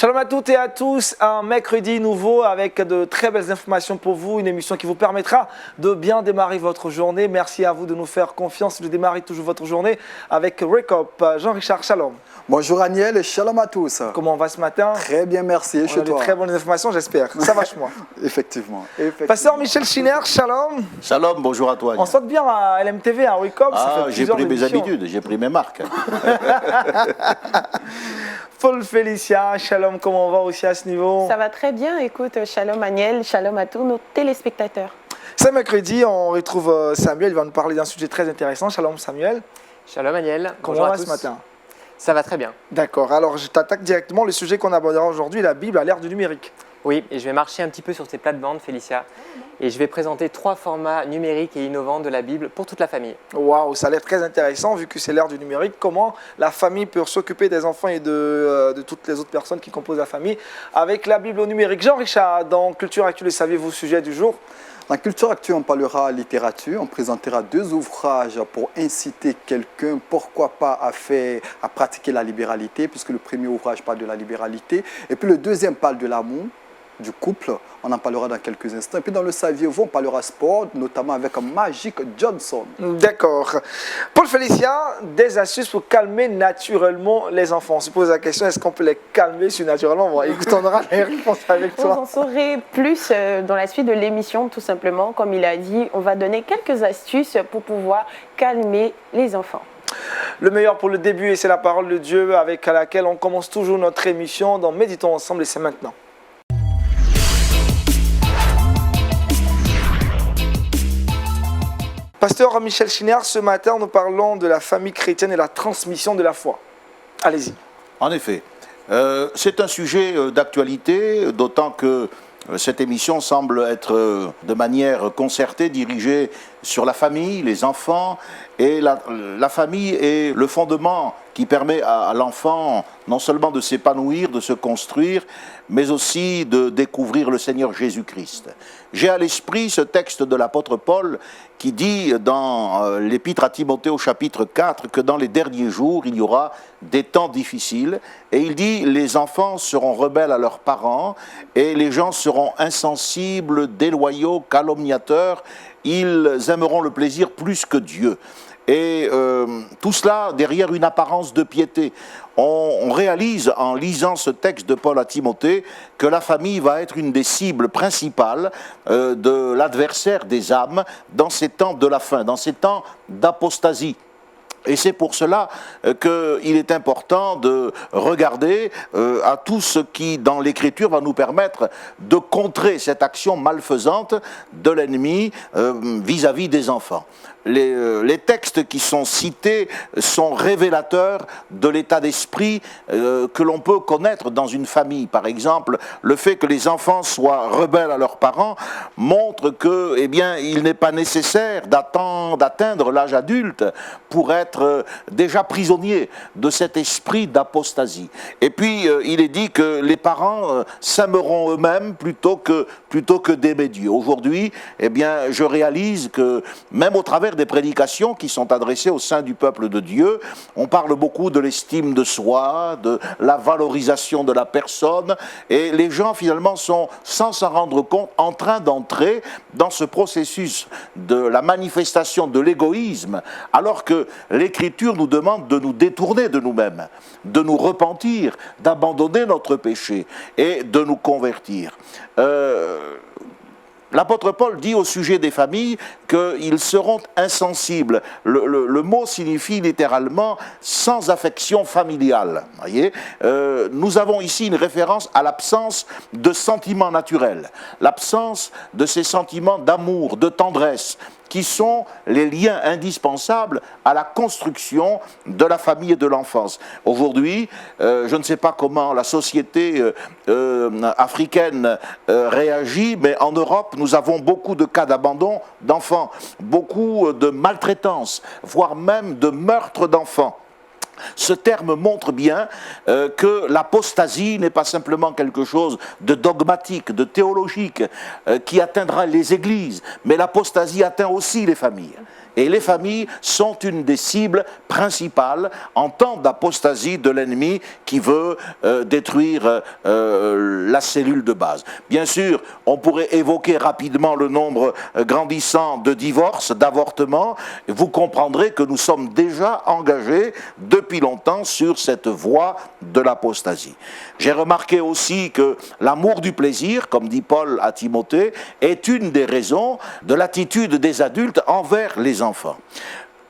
Shalom à toutes et à tous, un mercredi nouveau avec de très belles informations pour vous, une émission qui vous permettra de bien démarrer votre journée. Merci à vous de nous faire confiance, de démarrer toujours votre journée avec Recop. Jean-Richard, shalom. Bonjour Aniel et shalom à tous. Comment on va ce matin? Très bien, merci. Et on chez a de toi? très bonnes informations, j'espère. Ça va chez moi. Effectivement. Pasteur Michel Schiner, shalom. Shalom, bonjour à toi. On saute bien à LMTV, à Recop. J'ai pris mes habitudes, j'ai pris mes marques. Paul Félicia, shalom, comment on va aussi à ce niveau? Ça va très bien, écoute, shalom Aniel, shalom à tous nos téléspectateurs. Ce mercredi, on retrouve Samuel, il va nous parler d'un sujet très intéressant. Shalom Samuel. Shalom Aniel, Comment bonjour on va à tous. ce matin? Ça va très bien. D'accord, alors je t'attaque directement. Le sujet qu'on abordera aujourd'hui, la Bible à l'ère du numérique. Oui, et je vais marcher un petit peu sur tes plates-bandes, Félicia, et je vais présenter 3 formats numériques et innovants de la Bible pour toute la famille. Waouh, ça a l'air très intéressant vu que c'est l'ère du numérique. Comment la famille peut s'occuper des enfants et de toutes les autres personnes qui composent la famille avec la Bible au numérique. Jean-Richard, dans Culture Actuelle, saviez-vous le sujet du jour? Dans Culture Actuelle, on parlera littérature. On présentera 2 ouvrages pour inciter quelqu'un, pourquoi pas, à pratiquer la libéralité, puisque le premier ouvrage parle de la libéralité. Et puis le deuxième parle de l'amour, du couple. On en parlera dans quelques instants. Et puis dans le Saviez-vous, on parlera sport, notamment avec Magic Johnson. D'accord. Paul Félicia, des astuces pour calmer naturellement les enfants. On se pose la question, est-ce qu'on peut les calmer naturellement? Bon, écoute, on aura les réponses avec Vous toi. en saurez plus dans la suite de l'émission, tout simplement. Comme il a dit, on va donner quelques astuces pour pouvoir calmer les enfants. Le meilleur pour le début, et c'est la parole de Dieu avec laquelle on commence toujours notre émission dans Méditons ensemble, et c'est maintenant. Pasteur Michel Schiner, ce matin, nous parlons de la famille chrétienne et la transmission de la foi. Allez-y. En effet, c'est un sujet d'actualité, d'autant que cette émission semble être de manière concertée, dirigée sur la famille, les enfants, et la famille est le fondement qui permet à l'enfant non seulement de s'épanouir, de se construire, mais aussi de découvrir le Seigneur Jésus-Christ. J'ai à l'esprit ce texte de l'apôtre Paul qui dit dans l'épître à Timothée au chapitre 4 que dans les derniers jours, il y aura des temps difficiles. Et il dit, les enfants seront rebelles à leurs parents et les gens seront insensibles, déloyaux, calomniateurs. Ils aimeront le plaisir plus que Dieu. Et tout cela derrière une apparence de piété. On réalise en lisant ce texte de Paul à Timothée que la famille va être une des cibles principales de l'adversaire des âmes dans ces temps de la fin, dans ces temps d'apostasie. Et c'est pour cela qu'il est important de regarder à tout ce qui, dans l'Écriture, va nous permettre de contrer cette action malfaisante de l'ennemi vis-à-vis des enfants. Les textes qui sont cités sont révélateurs de l'état d'esprit que l'on peut connaître dans une famille. Par exemple, le fait que les enfants soient rebelles à leurs parents montre que, eh bien, il n'est pas nécessaire d'atteindre l'âge adulte pour être déjà prisonnier de cet esprit d'apostasie. Et puis, il est dit que les parents s'aimeront eux-mêmes plutôt que d'aimer Dieu. Aujourd'hui, eh bien, je réalise que même au travers des prédications qui sont adressées au sein du peuple de Dieu, on parle beaucoup de l'estime de soi, de la valorisation de la personne, et les gens finalement sont, sans s'en rendre compte, en train d'entrer dans ce processus de la manifestation de l'égoïsme, alors que l'Écriture nous demande de nous détourner de nous-mêmes, de nous repentir, d'abandonner notre péché et de nous convertir. L'apôtre Paul dit au sujet des familles qu'ils seront insensibles. Le mot signifie littéralement sans affection familiale. Voyez, nous avons ici une référence à l'absence de sentiments naturels, l'absence de ces sentiments d'amour, de tendresse, qui sont les liens indispensables à la construction de la famille et de l'enfance. Aujourd'hui, je ne sais pas comment la société africaine réagit, mais en Europe, nous avons beaucoup de cas d'abandon d'enfants, beaucoup de maltraitance, voire même de meurtre d'enfants. Ce terme montre bien que l'apostasie n'est pas simplement quelque chose de dogmatique, de théologique, qui atteindra les églises, mais l'apostasie atteint aussi les familles. Et les familles sont une des cibles principales en temps d'apostasie de l'ennemi qui veut détruire la cellule de base. Bien sûr, on pourrait évoquer rapidement le nombre grandissant de divorces, d'avortements. Vous comprendrez que nous sommes déjà engagés depuis longtemps sur cette voie de l'apostasie. J'ai remarqué aussi que l'amour du plaisir, comme dit Paul à Timothée, est une des raisons de l'attitude des adultes envers les enfants.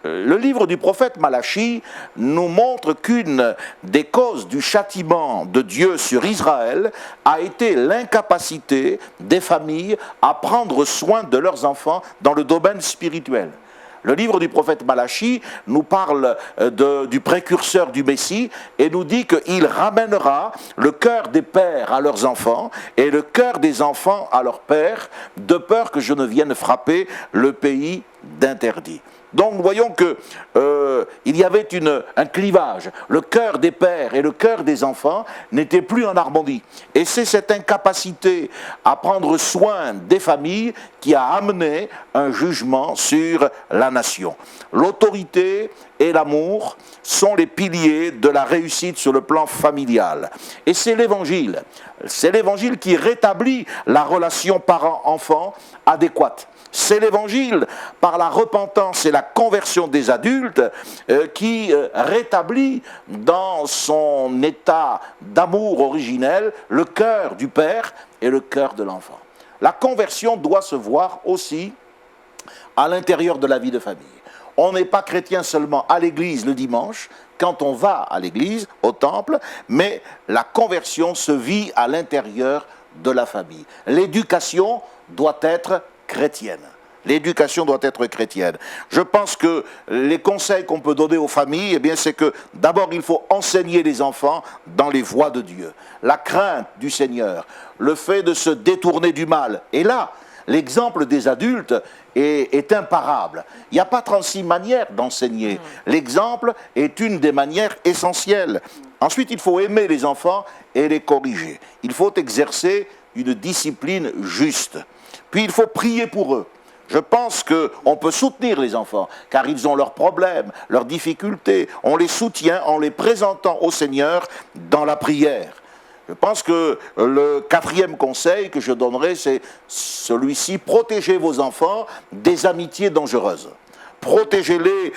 Le livre du prophète Malachie nous montre qu'une des causes du châtiment de Dieu sur Israël a été l'incapacité des familles à prendre soin de leurs enfants dans le domaine spirituel. Le livre du prophète Malachie nous parle du précurseur du Messie et nous dit qu'il ramènera le cœur des pères à leurs enfants et le cœur des enfants à leurs pères, de peur que je ne vienne frapper le pays d'interdit. Donc nous voyons qu'il y avait un clivage. Le cœur des pères et le cœur des enfants n'étaient plus en harmonie. Et c'est cette incapacité à prendre soin des familles qui a amené un jugement sur la nation. L'autorité et l'amour sont les piliers de la réussite sur le plan familial. Et c'est l'Évangile qui rétablit la relation parent-enfant adéquate. C'est l'Évangile, par la repentance et la conversion des adultes, qui rétablit dans son état d'amour originel le cœur du père et le cœur de l'enfant. La conversion doit se voir aussi à l'intérieur de la vie de famille. On n'est pas chrétien seulement à l'église le dimanche, quand on va à l'église, au temple, mais la conversion se vit à l'intérieur de la famille. L'éducation doit être chrétienne. L'éducation doit être chrétienne. Je pense que les conseils qu'on peut donner aux familles, c'est que d'abord il faut enseigner les enfants dans les voies de Dieu. La crainte du Seigneur, le fait de se détourner du mal. Et là, l'exemple des adultes est imparable. Il n'y a pas 36 manières d'enseigner. L'exemple est une des manières essentielles. Ensuite, il faut aimer les enfants et les corriger. Il faut exercer une discipline juste. Puis il faut prier pour eux. Je pense qu'on peut soutenir les enfants, car ils ont leurs problèmes, leurs difficultés. On les soutient en les présentant au Seigneur dans la prière. Je pense que le 4e conseil que je donnerai, c'est celui-ci: protégez vos enfants des amitiés dangereuses. Protégez-les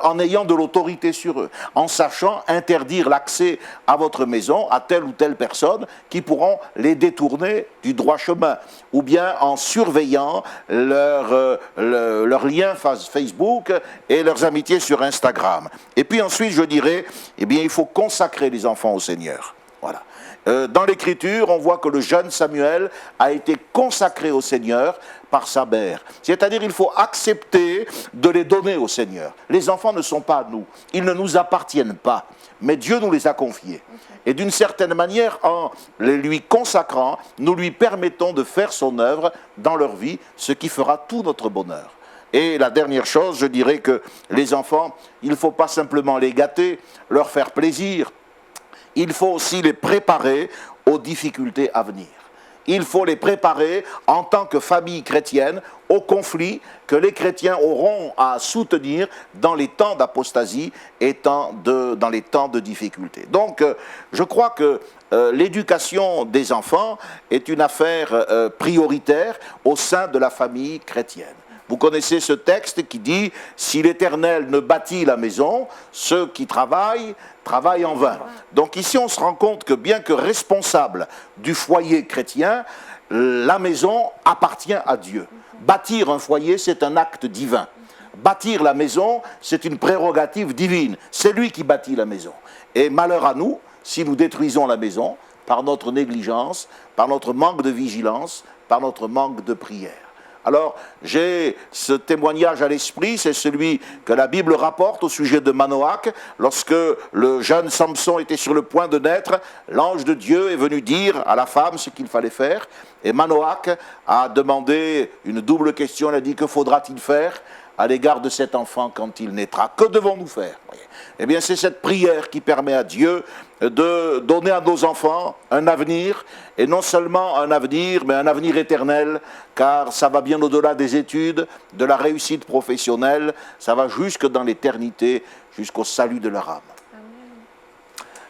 en ayant de l'autorité sur eux, en sachant interdire l'accès à votre maison à telle ou telle personne qui pourront les détourner du droit chemin, ou bien en surveillant leurs liens Facebook et leurs amitiés sur Instagram. Et puis ensuite, je dirais, il faut consacrer les enfants au Seigneur. Voilà. Dans l'Écriture, on voit que le jeune Samuel a été consacré au Seigneur par sa mère. C'est-à-dire qu'il faut accepter de les donner au Seigneur. Les enfants ne sont pas à nous, ils ne nous appartiennent pas, mais Dieu nous les a confiés. Et d'une certaine manière, en les lui consacrant, nous lui permettons de faire son œuvre dans leur vie, ce qui fera tout notre bonheur. Et la dernière chose, je dirais que les enfants, il ne faut pas simplement les gâter, leur faire plaisir. Il faut aussi les préparer aux difficultés à venir. Il faut les préparer en tant que famille chrétienne aux conflits que les chrétiens auront à soutenir dans les temps d'apostasie et dans les temps de difficulté. Donc, je crois que l'éducation des enfants est une affaire prioritaire au sein de la famille chrétienne. Vous connaissez ce texte qui dit « Si l'Éternel ne bâtit la maison, ceux qui travaillent en vain ». Donc ici, on se rend compte que bien que responsable du foyer chrétien, la maison appartient à Dieu. Bâtir un foyer, c'est un acte divin. Bâtir la maison, c'est une prérogative divine. C'est lui qui bâtit la maison. Et malheur à nous, si nous détruisons la maison par notre négligence, par notre manque de vigilance, par notre manque de prière. Alors, j'ai ce témoignage à l'esprit, c'est celui que la Bible rapporte au sujet de Manoach. Lorsque le jeune Samson était sur le point de naître, l'ange de Dieu est venu dire à la femme ce qu'il fallait faire. Et Manoach a demandé une double question, il a dit « Que faudra-t-il faire ?» à l'égard de cet enfant quand il naîtra. Que devons-nous faire? Eh bien, c'est cette prière qui permet à Dieu de donner à nos enfants un avenir, et non seulement un avenir, mais un avenir éternel, car ça va bien au-delà des études, de la réussite professionnelle, ça va jusque dans l'éternité, jusqu'au salut de leur âme.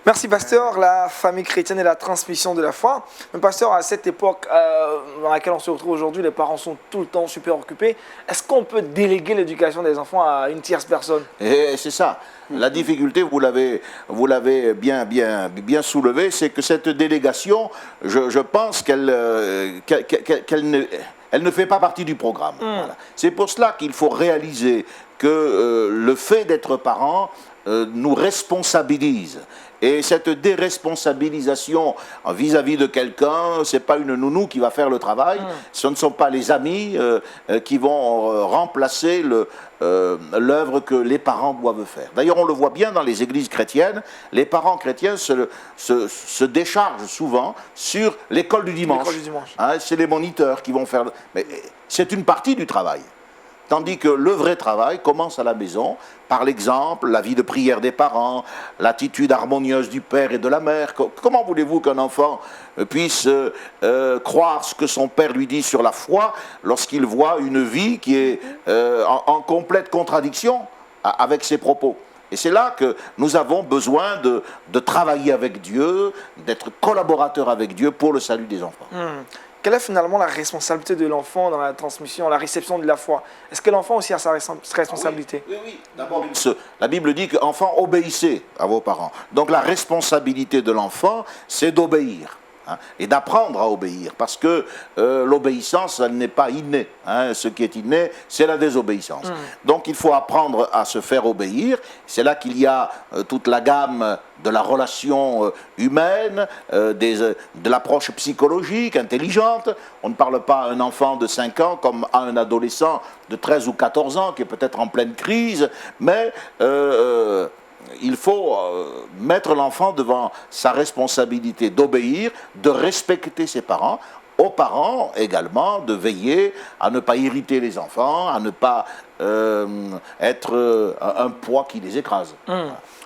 Merci pasteur, la famille chrétienne et la transmission de la foi. Mais pasteur, à cette époque dans laquelle on se retrouve aujourd'hui, les parents sont tout le temps super occupés. Est-ce qu'on peut déléguer l'éducation des enfants à une tierce personne? Et c'est ça. La difficulté, vous l'avez bien soulevé, c'est que cette délégation, je pense qu'elle ne fait pas partie du programme. Voilà. C'est pour cela qu'il faut réaliser que le fait d'être parent nous responsabilise. Et cette déresponsabilisation vis-à-vis de quelqu'un, ce n'est pas une nounou qui va faire le travail, ce ne sont pas les amis qui vont remplacer l'œuvre que les parents doivent faire. D'ailleurs, on le voit bien dans les églises chrétiennes, les parents chrétiens se déchargent souvent sur l'école du dimanche. Hein, c'est les moniteurs qui vont faire... Mais c'est une partie du travail. Tandis que le vrai travail commence à la maison, par l'exemple, la vie de prière des parents, l'attitude harmonieuse du père et de la mère. Comment voulez-vous qu'un enfant puisse croire ce que son père lui dit sur la foi lorsqu'il voit une vie qui est en complète contradiction avec ses propos? Et c'est là que nous avons besoin de travailler avec Dieu, d'être collaborateurs avec Dieu pour le salut des enfants. Quelle est finalement la responsabilité de l'enfant dans la transmission, la réception de la foi? Est-ce que l'enfant aussi a sa responsabilité? Oui. D'abord, la Bible dit qu'enfants, obéissez à vos parents. Donc la responsabilité de l'enfant, c'est d'obéir. Et d'apprendre à obéir, parce que l'obéissance, elle n'est pas innée. Ce qui est inné, c'est la désobéissance. Donc il faut apprendre à se faire obéir. C'est là qu'il y a toute la gamme de la relation humaine, de l'approche psychologique, intelligente. On ne parle pas à un enfant de 5 ans comme à un adolescent de 13 ou 14 ans qui est peut-être en pleine crise, mais... il faut mettre l'enfant devant sa responsabilité d'obéir, de respecter ses parents, aux parents également de veiller à ne pas irriter les enfants, à ne pas être un poids qui les écrase.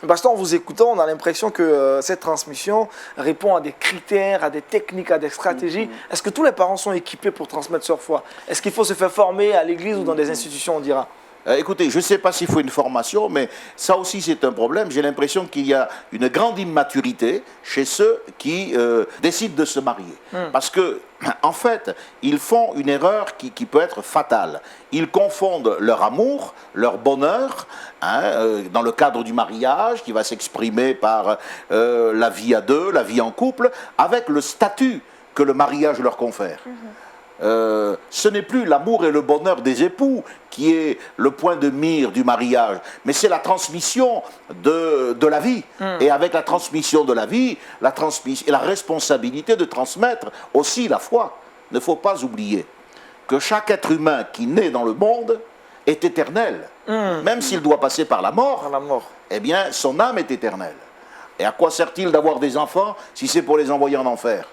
Pasteur, en vous écoutant, on a l'impression que cette transmission répond à des critères, à des techniques, à des stratégies. Est-ce que tous les parents sont équipés pour transmettre leur foi? Est-ce qu'il faut se faire former à l'église ou dans des institutions, on dira? Écoutez, je ne sais pas s'il faut une formation, mais ça aussi c'est un problème. J'ai l'impression qu'il y a une grande immaturité chez ceux qui décident de se marier. Parce que, en fait, ils font une erreur qui peut être fatale. Ils confondent leur amour, leur bonheur, dans le cadre du mariage, qui va s'exprimer par la vie à deux, la vie en couple, avec le statut que le mariage leur confère. Ce n'est plus l'amour et le bonheur des époux qui est le point de mire du mariage, mais c'est la transmission de la vie. Et avec la transmission de la vie, la responsabilité de transmettre aussi la foi. Il ne faut pas oublier que chaque être humain qui naît dans le monde est éternel. Même s'il doit passer par la mort, eh bien son âme est éternelle. Et à quoi sert-il d'avoir des enfants si c'est pour les envoyer en enfer?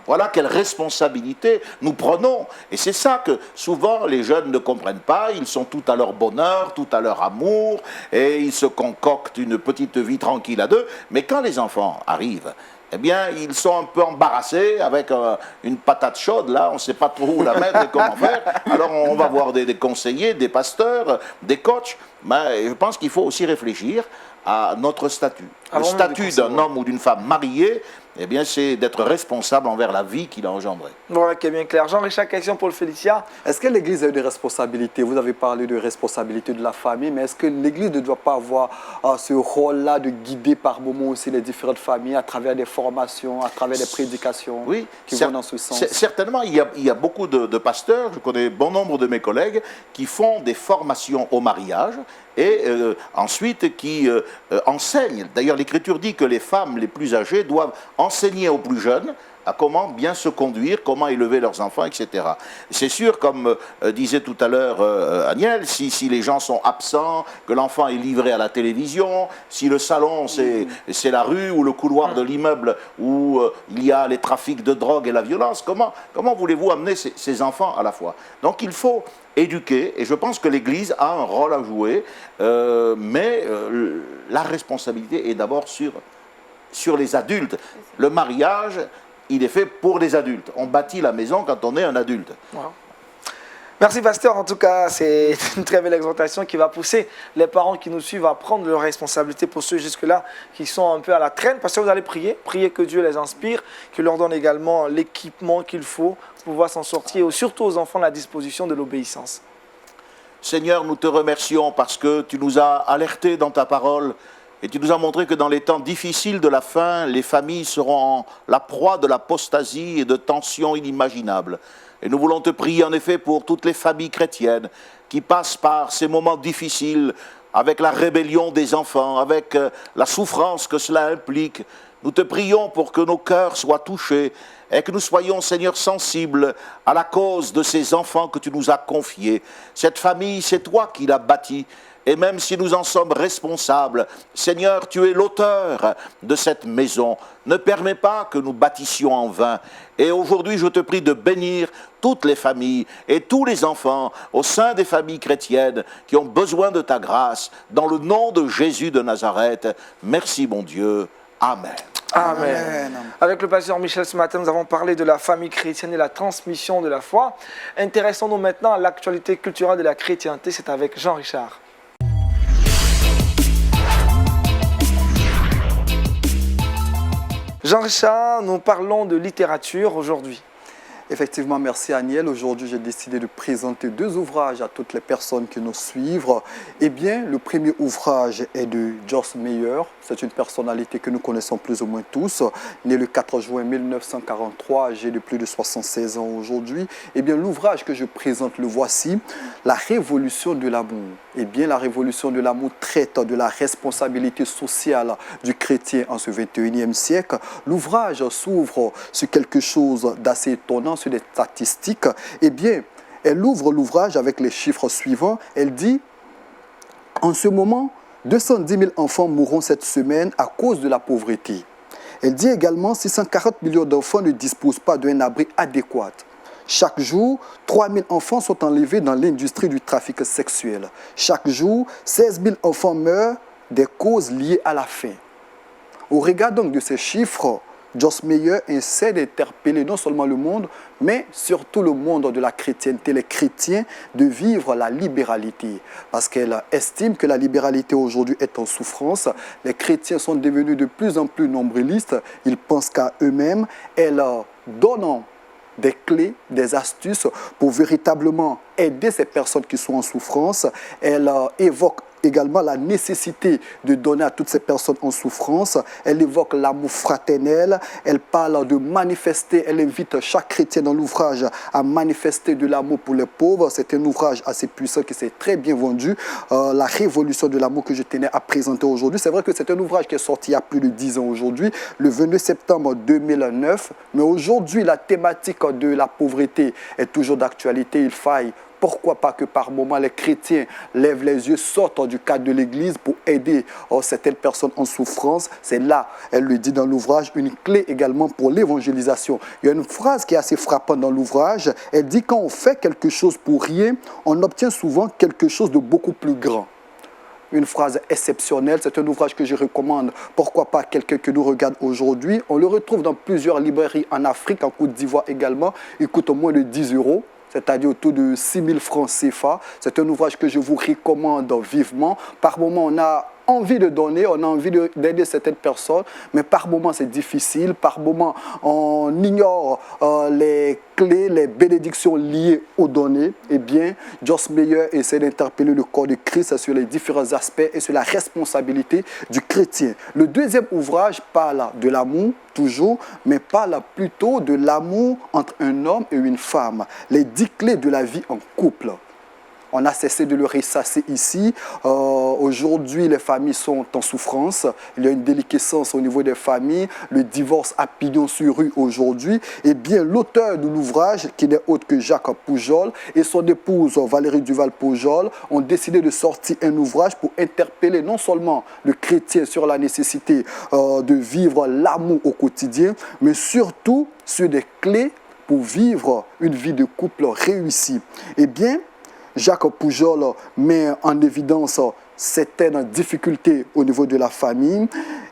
Voilà quelle responsabilité nous prenons. Et c'est ça que souvent les jeunes ne comprennent pas. Ils sont tout à leur bonheur, tout à leur amour, et ils se concoctent une petite vie tranquille à deux. Mais quand les enfants arrivent, eh bien, ils sont un peu embarrassés avec une patate chaude, là, on ne sait pas trop où la mettre et comment faire. Alors on va voir des conseillers, des pasteurs, des coachs. Mais je pense qu'il faut aussi réfléchir à notre statut. Le statut d'un homme ou d'une femme mariée, eh bien, c'est d'être responsable envers la vie qu'il a engendrée. Voilà qui est bien clair. Jean-Richard, question pour le Félicia. Est-ce que l'Église a eu des responsabilités? Vous avez parlé de responsabilité de la famille, mais est-ce que l'Église ne doit pas avoir ce rôle-là de guider par moments aussi les différentes familles à travers des formations, à travers des prédications qui vont dans ce sens? Certainement, il y a beaucoup de pasteurs, je connais bon nombre de mes collègues, qui font des formations au mariage et ensuite qui enseignent. D'ailleurs, l'Écriture dit que les femmes les plus âgées doivent enseigner aux plus jeunes à comment bien se conduire, comment élever leurs enfants, etc. C'est sûr, comme disait tout à l'heure Agnès, si les gens sont absents, que l'enfant est livré à la télévision, si le salon c'est la rue ou le couloir de l'immeuble où il y a les trafics de drogue et la violence, comment voulez-vous amener ces enfants à la fois? Donc il faut éduquer, et je pense que l'Église a un rôle à jouer, mais la responsabilité est d'abord sur les adultes. Le mariage, il est fait pour les adultes. On bâtit la maison quand on est un adulte. Voilà. Merci pasteur, en tout cas c'est une très belle exhortation qui va pousser les parents qui nous suivent à prendre leurs responsabilités pour ceux jusque-là qui sont un peu à la traîne. Parce que vous allez prier que Dieu les inspire, qu'il leur donne également l'équipement qu'il faut pour pouvoir s'en sortir et surtout aux enfants la disposition de l'obéissance. Seigneur, nous te remercions parce que tu nous as alertés dans ta parole et tu nous as montré que dans les temps difficiles de la fin, les familles seront la proie de l'apostasie et de tensions inimaginables. Et nous voulons te prier en effet pour toutes les familles chrétiennes qui passent par ces moments difficiles avec la rébellion des enfants, avec la souffrance que cela implique. Nous te prions pour que nos cœurs soient touchés et que nous soyons, Seigneur, sensibles à la cause de ces enfants que tu nous as confiés. Cette famille, c'est toi qui l'as bâtie. Et même si nous en sommes responsables, Seigneur, tu es l'auteur de cette maison. Ne permets pas que nous bâtissions en vain. Et aujourd'hui, je te prie de bénir toutes les familles et tous les enfants au sein des familles chrétiennes qui ont besoin de ta grâce. Dans le nom de Jésus de Nazareth, merci mon Dieu. Amen. Amen. Amen. Avec le pasteur Michel ce matin, nous avons parlé de la famille chrétienne et la transmission de la foi. Intéressons-nous maintenant à l'actualité culturelle de la chrétienté. C'est avec Jean-Richard. Jean-Richard, nous parlons de littérature aujourd'hui. Effectivement, merci Aniel. Aujourd'hui, j'ai décidé de présenter deux ouvrages à toutes les personnes qui nous suivent. Eh bien, le premier ouvrage est de Joyce Meyer. C'est une personnalité que nous connaissons plus ou moins tous. Né le 4 juin 1943, âgé de plus de 76 ans aujourd'hui. Eh bien, l'ouvrage que je présente, le voici, La Révolution de l'amour. Eh bien, la Révolution de l'amour traite de la responsabilité sociale du chrétien en ce 21e siècle. L'ouvrage s'ouvre sur quelque chose d'assez étonnant, sur des statistiques. Eh bien, elle ouvre l'ouvrage avec les chiffres suivants. Elle dit, en ce moment, 210 000 enfants mourront cette semaine à cause de la pauvreté. Elle dit également, 640 millions d'enfants ne disposent pas d'un abri adéquat. Chaque jour, 3 000 enfants sont enlevés dans l'industrie du trafic sexuel. Chaque jour, 16 000 enfants meurent des causes liées à la faim. Au regard donc de ces chiffres, Joyce Meyer essaie d'interpeller non seulement le monde, mais surtout le monde de la chrétienté, les chrétiens, de vivre la libéralité. Parce qu'elle estime que la libéralité aujourd'hui est en souffrance. Les chrétiens sont devenus de plus en plus nombrilistes. Ils pensent qu'à eux-mêmes. Elle donne des clés, des astuces pour véritablement aider ces personnes qui sont en souffrance. Elle évoque également la nécessité de donner à toutes ces personnes en souffrance. Elle évoque l'amour fraternel, elle parle de manifester, elle invite chaque chrétien dans l'ouvrage à manifester de l'amour pour les pauvres. C'est un ouvrage assez puissant qui s'est très bien vendu. La Révolution de l'amour que je tenais à présenter aujourd'hui. C'est vrai que c'est un ouvrage qui est sorti il y a plus de 10 ans aujourd'hui, le 22 septembre 2009. Mais aujourd'hui, la thématique de la pauvreté est toujours d'actualité. Il faille pourquoi pas que par moment les chrétiens lèvent les yeux, sortent du cadre de l'église pour aider certaines personnes en souffrance. C'est là, elle le dit dans l'ouvrage, une clé également pour l'évangélisation. Il y a une phrase qui est assez frappante dans l'ouvrage. Elle dit quand on fait quelque chose pour rien, on obtient souvent quelque chose de beaucoup plus grand. Une phrase exceptionnelle, c'est un ouvrage que je recommande, pourquoi pas quelqu'un qui nous regarde aujourd'hui. On le retrouve dans plusieurs librairies en Afrique, en Côte d'Ivoire également. Il coûte moins de 10 €. C'est-à-dire autour de 6 000 francs CFA. C'est un ouvrage que je vous recommande vivement. Par moment, on a envie de donner, on a envie d'aider certaines personnes, mais par moment, c'est difficile. Par moment, on ignore les clés, les bénédictions liées aux données. Eh bien, Joyce Meyer essaie d'interpeller le corps de Christ sur les différents aspects et sur la responsabilité du chrétien. Le deuxième ouvrage parle de l'amour, toujours, mais parle plutôt de l'amour entre un homme et une femme. Les 10 clés de la vie en couple. On a cessé de le ressasser ici. Aujourd'hui, les familles sont en souffrance. Il y a une déliquescence au niveau des familles. Le divorce a pignon sur rue aujourd'hui. Eh bien, l'auteur de l'ouvrage, qui n'est autre que Jacques Poujol, et son épouse Valérie Duval-Poujol ont décidé de sortir un ouvrage pour interpeller non seulement le chrétien sur la nécessité de vivre l'amour au quotidien, mais surtout sur des clés pour vivre une vie de couple réussie. Eh bien, Jacques Poujol met en évidence certaines difficultés au niveau de la famille.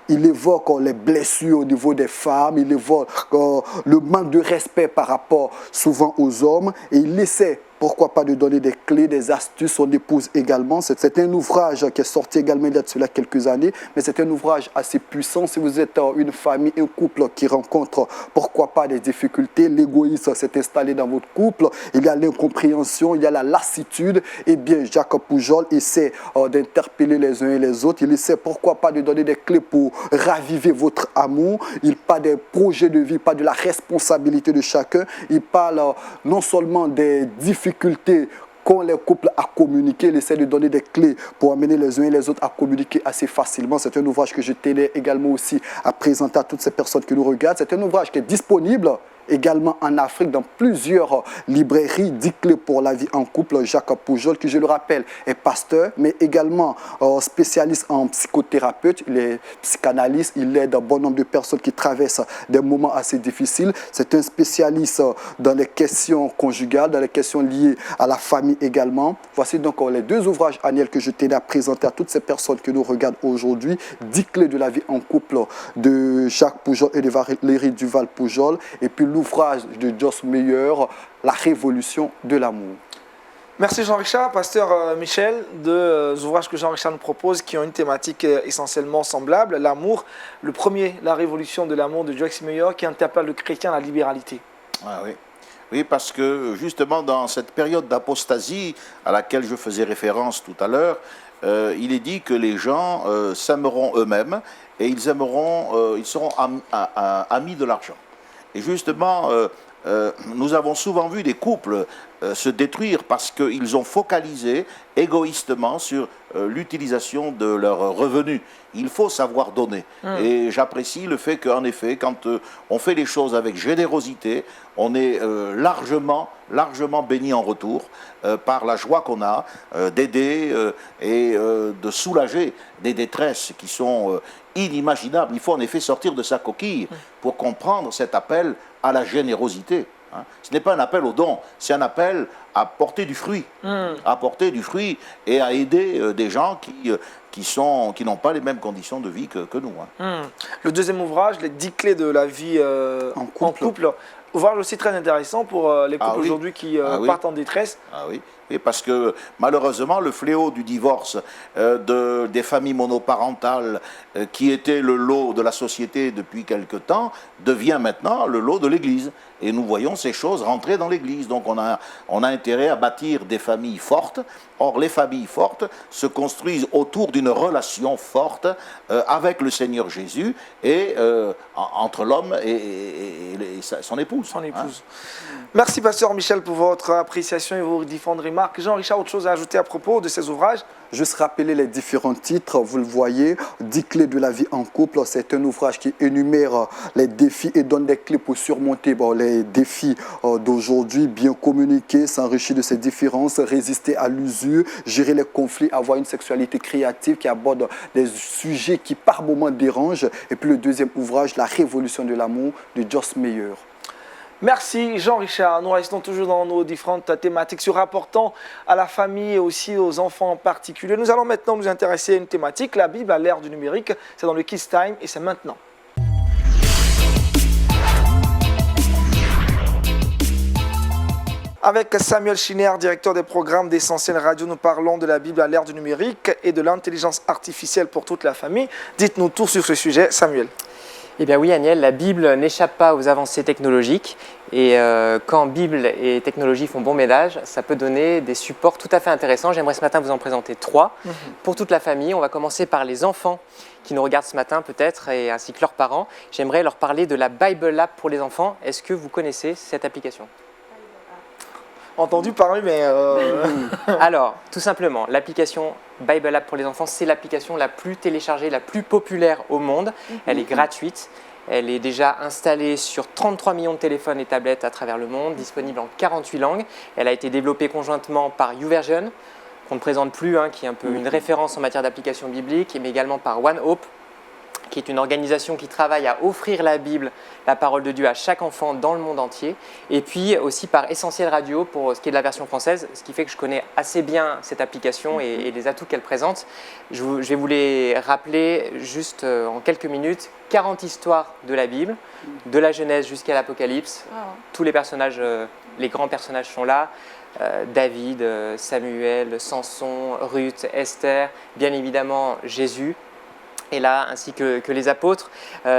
Il évoque les blessures au niveau des femmes, il évoque le manque de respect par rapport souvent aux hommes et il essaie, pourquoi pas, de donner des clés, des astuces, son épouse également. C'est un ouvrage qui est sorti également il y a de cela quelques années, mais c'est un ouvrage assez puissant. Si vous êtes une famille, un couple qui rencontre, pourquoi pas, des difficultés, l'égoïsme s'est installé dans votre couple, il y a l'incompréhension, il y a la lassitude, eh bien Jacques Poujol essaie d'interpeller les uns et les autres. Il essaie, pourquoi pas, de donner des clés pour raviver votre amour. Il parle des projets de vie, pas de la responsabilité de chacun. Il parle non seulement des difficultés qu'ont les couples à communiquer, il essaie de donner des clés pour amener les uns et les autres à communiquer assez facilement. C'est un ouvrage que je tenais également aussi à présenter à toutes ces personnes qui nous regardent. C'est un ouvrage qui est disponible également en Afrique dans plusieurs librairies. 10 clés pour la vie en couple. Jacques Poujol, qui je le rappelle est pasteur, mais également spécialiste en psychothérapeute. Il est psychanalyste, il aide un bon nombre de personnes qui traversent des moments assez difficiles. C'est un spécialiste dans les questions conjugales, dans les questions liées à la famille également. Voici donc les deux ouvrages annuels que je tenais à présenter à toutes ces personnes qui nous regardent aujourd'hui. 10 clés de la vie en couple de Jacques Poujol et de Valérie Duval-Poujol. Et puis l'ouvrage de Joss Meyer, La révolution de l'amour. Merci Jean-Richard, pasteur Michel, deux ouvrages que Jean-Richard nous propose qui ont une thématique essentiellement semblable, l'amour. Le premier, La révolution de l'amour de Joss Meyer, qui interpelle le chrétien à la libéralité. Ah oui. Oui, parce que justement dans cette période d'apostasie à laquelle je faisais référence tout à l'heure, il est dit que les gens s'aimeront eux-mêmes et ils seront amis de l'argent. Et justement, nous avons souvent vu des couples se détruire parce qu'ils ont focalisé égoïstement sur l'utilisation de leurs revenus. Il faut savoir donner. Et j'apprécie le fait qu'en effet, quand on fait les choses avec générosité, on est largement béni en retour par la joie qu'on a d'aider et de soulager des détresses qui sont inimaginables. Il faut en effet sortir de sa coquille pour comprendre cet appel à la générosité. Ce n'est pas un appel au don, c'est un appel à porter du fruit, à porter du fruit et à aider des gens qui n'ont pas les mêmes conditions de vie que nous. Le deuxième ouvrage, Les 10 clés de la vie en couple. Ouvrage aussi très intéressant pour les couples aujourd'hui qui partent en détresse. Ah oui. Et parce que malheureusement, le fléau du divorce des familles monoparentales qui était le lot de la société depuis quelque temps devient maintenant le lot de l'Église. Et nous voyons ces choses rentrer dans l'Église. Donc on a intérêt à bâtir des familles fortes. Or, les familles fortes se construisent autour d'une relation forte avec le Seigneur Jésus et entre l'homme et son épouse. Merci, pasteur Michel, pour votre appréciation et vos différentes remarques. Jean-Richard, autre chose à ajouter à propos de ces ouvrages? Juste rappeler les différents titres, vous le voyez, 10 clés de la vie en couple, c'est un ouvrage qui énumère les défis et donne des clés pour surmonter les défis d'aujourd'hui, bien communiquer, s'enrichir de ces différences, résister à l'usure, gérer les conflits, avoir une sexualité créative qui aborde des sujets qui par moments dérangent. Et puis le deuxième ouvrage, La révolution de l'amour de Joss Meyer. Merci Jean-Richard. Nous restons toujours dans nos différentes thématiques sur rapportant à la famille et aussi aux enfants en particulier. Nous allons maintenant nous intéresser à une thématique, la Bible à l'ère du numérique. C'est dans le Kids Time et c'est maintenant. Avec Samuel Schiner, directeur des programmes d'Essentiel Radio, nous parlons de la Bible à l'ère du numérique et de l'intelligence artificielle pour toute la famille. Dites-nous tout sur ce sujet, Samuel. Eh bien oui, Aniel, la Bible n'échappe pas aux avancées technologiques et quand Bible et technologie font bon ménage, ça peut donner des supports tout à fait intéressants. J'aimerais ce matin vous en présenter 3 pour toute la famille. On va commencer par les enfants qui nous regardent ce matin peut-être et ainsi que leurs parents. J'aimerais leur parler de la Bible App pour les enfants. Est-ce que vous connaissez cette application ? entendu parler, mais Alors, tout simplement, l'application Bible App pour les enfants, c'est l'application la plus téléchargée, la plus populaire au monde. Elle est gratuite. Elle est déjà installée sur 33 millions de téléphones et tablettes à travers le monde, disponible en 48 langues. Elle a été développée conjointement par YouVersion, qu'on ne présente plus, qui est un peu une référence en matière d'application biblique, mais également par One Hope, qui est une organisation qui travaille à offrir la Bible, la parole de Dieu, à chaque enfant dans le monde entier. Et puis aussi par Essentiel Radio pour ce qui est de la version française, ce qui fait que je connais assez bien cette application et les atouts qu'elle présente. Je vais vous les rappeler juste en quelques minutes. 40 histoires de la Bible, de la Genèse jusqu'à l'Apocalypse. Tous les personnages, les grands personnages sont là. David, Samuel, Samson, Ruth, Esther, bien évidemment Jésus. Et là, ainsi que les apôtres.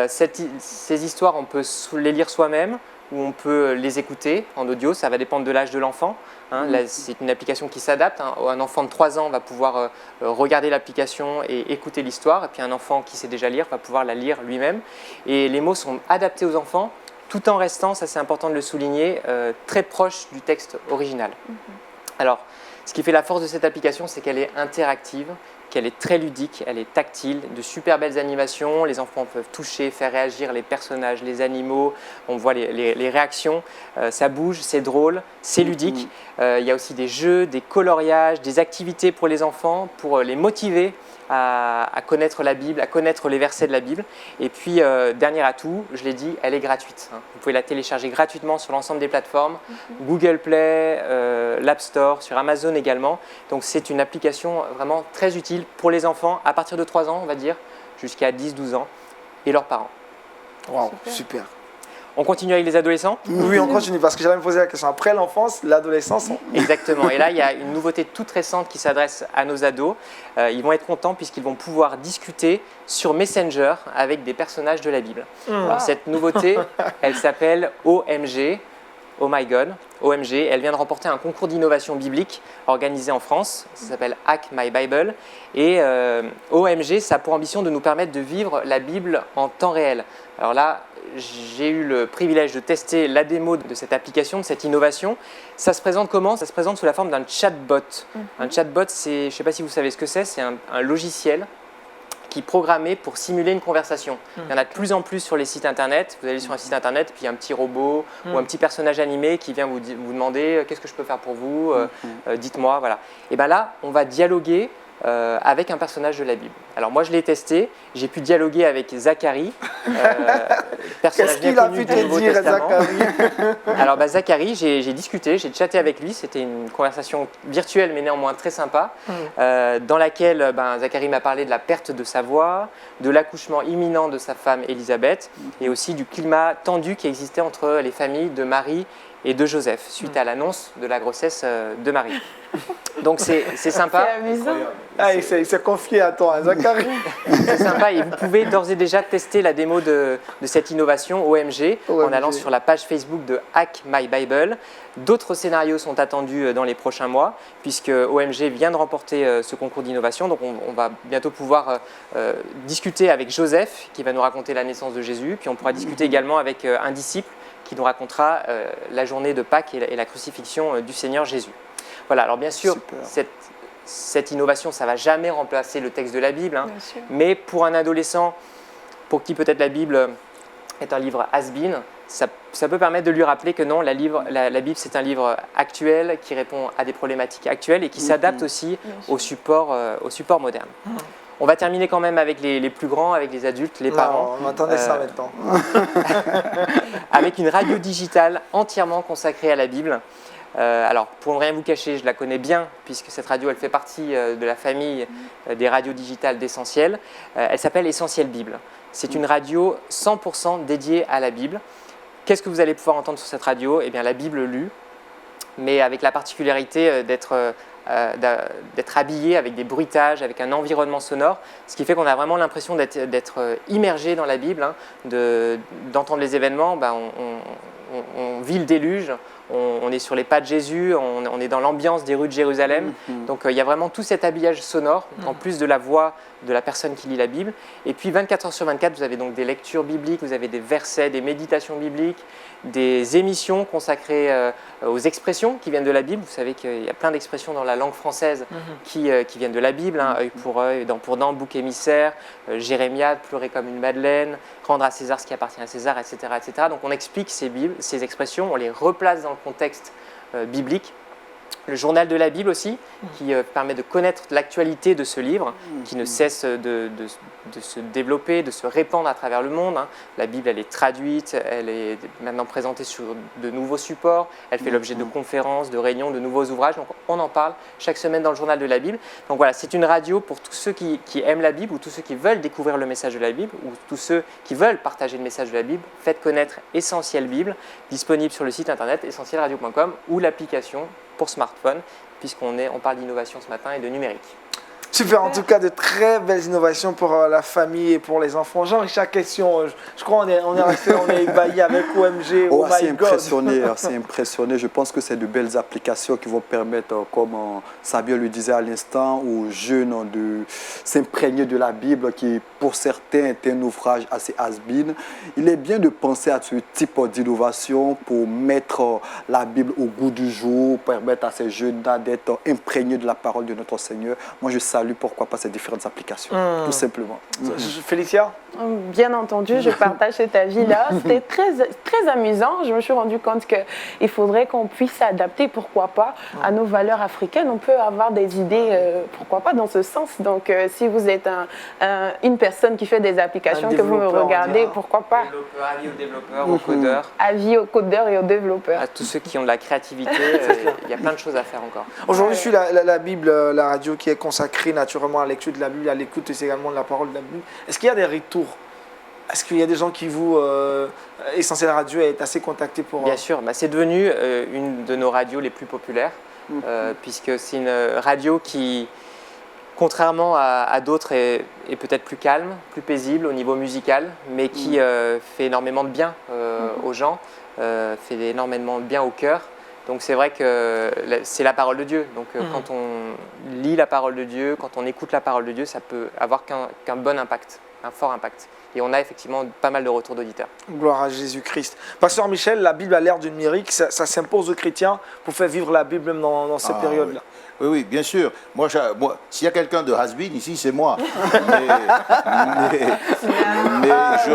Ces histoires, on peut les lire soi-même ou on peut les écouter en audio, ça va dépendre de l'âge de l'enfant. Là, c'est une application qui s'adapte. Un enfant de 3 ans va pouvoir regarder l'application et écouter l'histoire, et puis un enfant qui sait déjà lire va pouvoir la lire lui-même. Et les mots sont adaptés aux enfants, tout en restant, ça c'est important de le souligner, très proche du texte original. Alors, ce qui fait la force de cette application, c'est qu'elle est interactive, qu'elle est très ludique, elle est tactile, de super belles animations, les enfants peuvent toucher, faire réagir les personnages, les animaux, on voit les réactions, ça bouge, c'est drôle, c'est ludique. Il y a aussi des jeux, des coloriages, des activités pour les enfants, pour les motiver à connaître la Bible, à connaître les versets de la Bible. Et puis, dernier atout, je l'ai dit, elle est gratuite. Vous pouvez la télécharger gratuitement sur l'ensemble des plateformes, Google Play, l'App Store, sur Amazon également. Donc, c'est une application vraiment très utile pour les enfants à partir de 3 ans, on va dire, jusqu'à 10-12 ans, et leurs parents. wow, super. On continue avec les adolescents ? Oui, on continue parce que j'allais me poser la question. Après l'enfance, l'adolescence. Exactement. Et là, il y a une nouveauté toute récente qui s'adresse à nos ados. Ils vont être contents puisqu'ils vont pouvoir discuter sur Messenger avec des personnages de la Bible. Alors, cette nouveauté, elle s'appelle OMG. Oh my God, OMG, elle vient de remporter un concours d'innovation biblique organisé en France, ça s'appelle Hack My Bible, et OMG, ça a pour ambition de nous permettre de vivre la Bible en temps réel. Alors là, j'ai eu le privilège de tester la démo de cette application, de cette innovation. Ça se présente comment ? Ça se présente sous la forme d'un chatbot. Un chatbot, je ne sais pas si vous savez ce que c'est un logiciel qui est programmé pour simuler une conversation. Il y en a de plus en plus sur les sites internet. Vous allez sur un site internet, puis il y a un petit robot ou un petit personnage animé qui vient vous demander qu'est-ce que je peux faire pour vous, dites-moi, voilà. Et bien là, on va dialoguer avec un personnage de la Bible. Alors moi je l'ai testé, j'ai pu dialoguer avec Zacharie, personnage bien connu du Nouveau Testament. Alors Zacharie, j'ai discuté, j'ai chatté avec lui, c'était une conversation virtuelle mais néanmoins très sympa, dans laquelle Zacharie m'a parlé de la perte de sa voix, de l'accouchement imminent de sa femme Élisabeth, et aussi du climat tendu qui existait entre les familles de Marie et de Joseph, suite à l'annonce de la grossesse de Marie. Donc c'est sympa. C'est amusant. Ah, il s'est confié à toi, Zacharie. C'est sympa et vous pouvez d'ores et déjà tester la démo de cette innovation OMG en allant sur la page Facebook de Hack My Bible. D'autres scénarios sont attendus dans les prochains mois puisque OMG vient de remporter ce concours d'innovation. Donc on va bientôt pouvoir discuter avec Joseph qui va nous raconter la naissance de Jésus. Puis on pourra discuter également avec un disciple qui nous racontera la journée de Pâques et la crucifixion du Seigneur Jésus. Voilà, alors bien sûr, cette innovation, ça ne va jamais remplacer le texte de la Bible, mais pour un adolescent, pour qui peut-être la Bible est un livre has-been, ça peut permettre de lui rappeler que non, la Bible, c'est un livre actuel qui répond à des problématiques actuelles et qui s'adapte aussi au support moderne. On va terminer quand même avec les plus grands, avec les adultes, les parents. On attendait ça maintenant. Avec une radio digitale entièrement consacrée à la Bible. Alors, pour ne rien vous cacher, je la connais bien, puisque cette radio, elle fait partie de la famille des radios digitales d'Essentiel. Elle s'appelle Essentiel Bible. C'est une radio 100% dédiée à la Bible. Qu'est-ce que vous allez pouvoir entendre sur cette radio ? Eh bien, la Bible lue, mais avec la particularité d'être habillé avec des bruitages, avec un environnement sonore, ce qui fait qu'on a vraiment l'impression d'être immergé dans la Bible, d'entendre les événements. on vit le déluge, on est sur les pas de Jésus, on est dans l'ambiance des rues de Jérusalem. Donc il y a vraiment tout cet habillage sonore, en plus de la voix de la personne qui lit la Bible. Et puis 24 heures sur 24, vous avez donc des lectures bibliques, vous avez des versets, des méditations bibliques, des émissions consacrées aux expressions qui viennent de la Bible. Vous savez qu'il y a plein d'expressions dans la langue française qui viennent de la Bible, hein, œil pour œil, dent pour dent, bouc émissaire, Jérémiade, pleurer comme une madeleine, rendre à César ce qui appartient à César, etc. etc. Donc on explique ces expressions, on les replace dans le contexte biblique. Le journal de la Bible aussi, qui permet de connaître l'actualité de ce livre, qui ne cesse de se développer, de se répandre à travers le monde. Hein. La Bible, elle est traduite, elle est maintenant présentée sur de nouveaux supports, elle fait l'objet de conférences, de réunions, de nouveaux ouvrages. Donc on en parle chaque semaine dans le journal de la Bible. Donc voilà, c'est une radio pour tous ceux qui aiment la Bible ou tous ceux qui veulent découvrir le message de la Bible ou tous ceux qui veulent partager le message de la Bible. Faites connaître Essentiel Bible, disponible sur le site internet essentielradio.com ou l'application pour smartphone, puisqu'on parle d'innovation ce matin et de numérique. Super, en tout cas, de très belles innovations pour la famille et pour les enfants. Jean-Richard, question, je crois qu'on est resté, on est ébahi avec OMG, oh my God. C'est impressionné. Je pense que c'est de belles applications qui vont permettre, comme Sabio le disait à l'instant, aux jeunes de s'imprégner de la Bible, qui pour certains est un ouvrage assez has-been. Il est bien de penser à ce type d'innovation pour mettre la Bible au goût du jour, permettre à ces jeunes-là d'être imprégnés de la parole de notre Seigneur. Moi, je salue, pourquoi pas, ces différentes applications, tout simplement. Félicia? Bien entendu, je partage cet avis-là. C'était très, très amusant. Je me suis rendu compte qu'il faudrait qu'on puisse s'adapter, pourquoi pas, à nos valeurs africaines. On peut avoir des idées, pourquoi pas, dans ce sens. Donc, si vous êtes une personne qui fait des applications, que vous me regardez, pourquoi pas. Avis aux développeurs, aux codeurs. Avis aux codeurs et aux développeurs. À tous ceux qui ont de la créativité, il y a plein de choses à faire encore. Aujourd'hui, je suis la Bible, la radio qui est consacrée naturellement à la lecture de la Bible, à l'écoute également de la parole de la Bible. Est-ce qu'il y a des retours? Est-ce qu'il y a des gens qui vous... Essentiel Radio est assez contacté pour... Bien sûr, c'est devenu une de nos radios les plus populaires, puisque c'est une radio qui, contrairement à d'autres, est peut-être plus calme, plus paisible au niveau musical, mais qui fait énormément de bien aux gens, fait énormément de bien au cœur. Donc c'est vrai que c'est la parole de Dieu. Donc quand on lit la parole de Dieu, quand on écoute la parole de Dieu, ça peut avoir qu'un bon impact, un fort impact. Et on a effectivement pas mal de retours d'auditeurs. Gloire à Jésus-Christ. Pasteur Michel, la Bible à l'ère du numérique, ça s'impose aux chrétiens pour faire vivre la Bible même dans ces périodes-là. Oui, bien sûr. Moi s'il y a quelqu'un de has-been ici, c'est moi. Mais je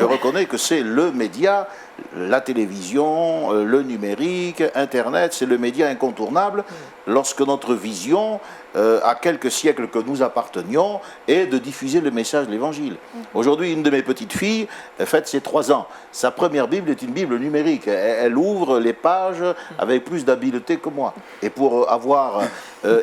reconnais que c'est le média, la télévision, le numérique, Internet, c'est le média incontournable lorsque notre vision, à quelques siècles que nous appartenions, est de diffuser le message de l'Évangile. Aujourd'hui, une de mes petites filles fête ses 3 ans. Sa première Bible est une Bible numérique. Elle ouvre les pages avec plus d'habileté que moi. Et pour avoir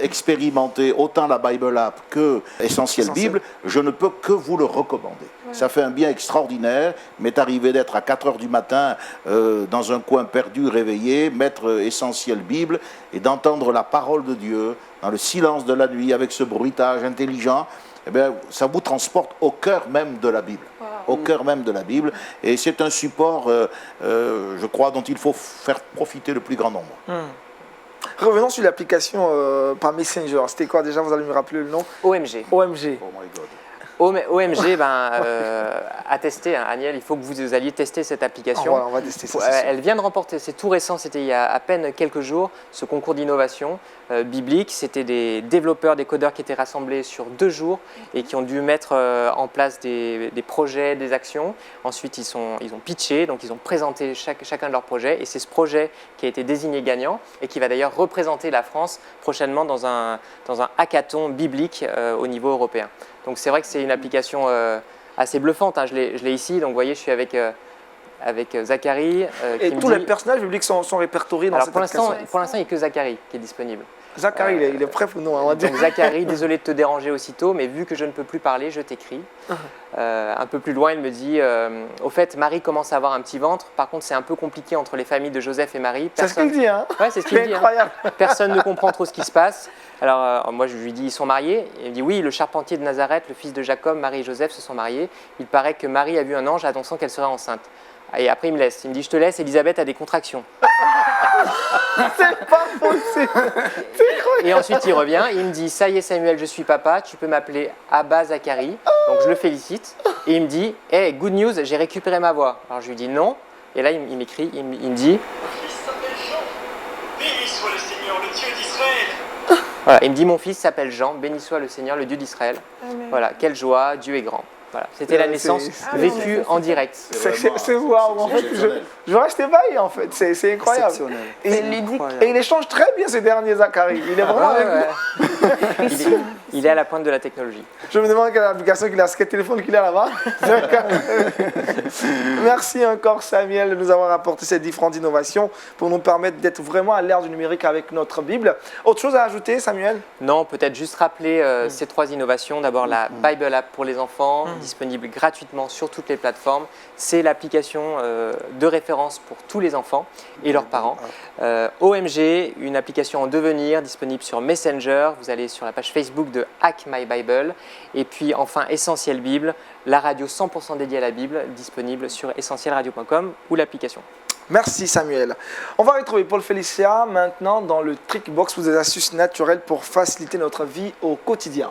expérimenté autant la Bible App que Essentiel Bible, je ne peux que vous le recommander. Ouais. Ça fait un bien extraordinaire. Il m'est arrivé d'être à 4 heures du matin dans un coin perdu, réveillé, mettre Essentiel Bible et d'entendre la parole de Dieu dans le silence de la nuit avec ce bruitage intelligent. Eh bien, ça vous transporte au cœur même de la Bible. Wow. Au cœur même de la Bible. Et c'est un support, je crois, dont il faut faire profiter le plus grand nombre. Revenons sur l'application par Messenger. C'était quoi déjà? Vous allez me rappeler le nom? OMG. OMG. Oh my God. OMG, à tester, hein, Aniel, il faut que vous alliez tester cette application. Voilà, on va tester ça. Elle vient de remporter, c'est tout récent, c'était il y a à peine quelques jours, ce concours d'innovation biblique. C'était des développeurs, des codeurs qui étaient rassemblés sur 2 jours et qui ont dû mettre en place des projets, des actions. Ensuite, ils ont pitché, donc ils ont présenté chacun de leurs projets. Et c'est ce projet qui a été désigné gagnant et qui va d'ailleurs représenter la France prochainement dans un hackathon biblique au niveau européen. Donc c'est vrai que c'est une application assez bluffante, hein. Je l'ai ici, donc vous voyez, je suis avec Zachary. Et tous les personnages bibliques sont répertoriés dans cette application. Pour l'instant, il n'y a que Zachary qui est disponible. Zacharie, il est prêt pour nous, on va dire. Donc Zacharie, désolé de te déranger aussitôt, mais vu que je ne peux plus parler, je t'écris. Un peu plus loin, il me dit, au fait, Marie commence à avoir un petit ventre. Par contre, c'est un peu compliqué entre les familles de Joseph et Marie. C'est ce qu'il dit, hein? Ouais, c'est ce qu'il C'est dit. incroyable. Personne ne comprend trop ce qui se passe. Alors, moi, je lui dis, ils sont mariés. Il me dit, oui, le charpentier de Nazareth, le fils de Jacob, Marie et Joseph se sont mariés. Il paraît que Marie a vu un ange annonçant qu'elle serait enceinte. Et après, il me laisse. Il me dit, je te laisse, Elisabeth a des contractions. C'est pas possible. Et ensuite, il revient. Il me dit, ça y est, Samuel, je suis papa. Tu peux m'appeler Abba Zacharie. Donc, je le félicite. Et il me dit, hey, good news, j'ai récupéré ma voix. Alors, je lui dis non. Et là, il m'écrit, il me dit... Mon fils s'appelle Jean. Béni soit le Seigneur, le Dieu d'Israël. Voilà, il me dit, mon fils s'appelle Jean. Béni soit le Seigneur, le Dieu d'Israël. Amen. Voilà, quelle joie, Dieu est grand. Voilà, c'était la naissance vécue en direct. C'est waouh, en fait, je reste ébahi, en fait, c'est incroyable. Exceptionnel. Et, C'est ludique. et il échange très bien ces derniers Zacharie. Il est vraiment avec nous. Il est à la pointe de la technologie. Je me demande quelle application qu'il a, quel téléphone qu'il a là-bas. Merci encore Samuel de nous avoir apporté ces différentes innovations pour nous permettre d'être vraiment à l'ère du numérique avec notre Bible. Autre chose à ajouter, Samuel? Non, peut-être juste rappeler ces 3 innovations. D'abord, la Bible App pour les enfants, disponible gratuitement sur toutes les plateformes. C'est l'application de référence pour tous les enfants et leurs parents. OMG, une application en devenir, disponible sur Messenger. Vous allez sur la page Facebook de Hack My Bible. Et puis enfin, Essentiel Bible, la radio 100% dédiée à la Bible, disponible sur essentielradio.com ou l'application. Merci Samuel. On va retrouver Paul Félicia maintenant dans le Trickbox pour des astuces naturelles pour faciliter notre vie au quotidien.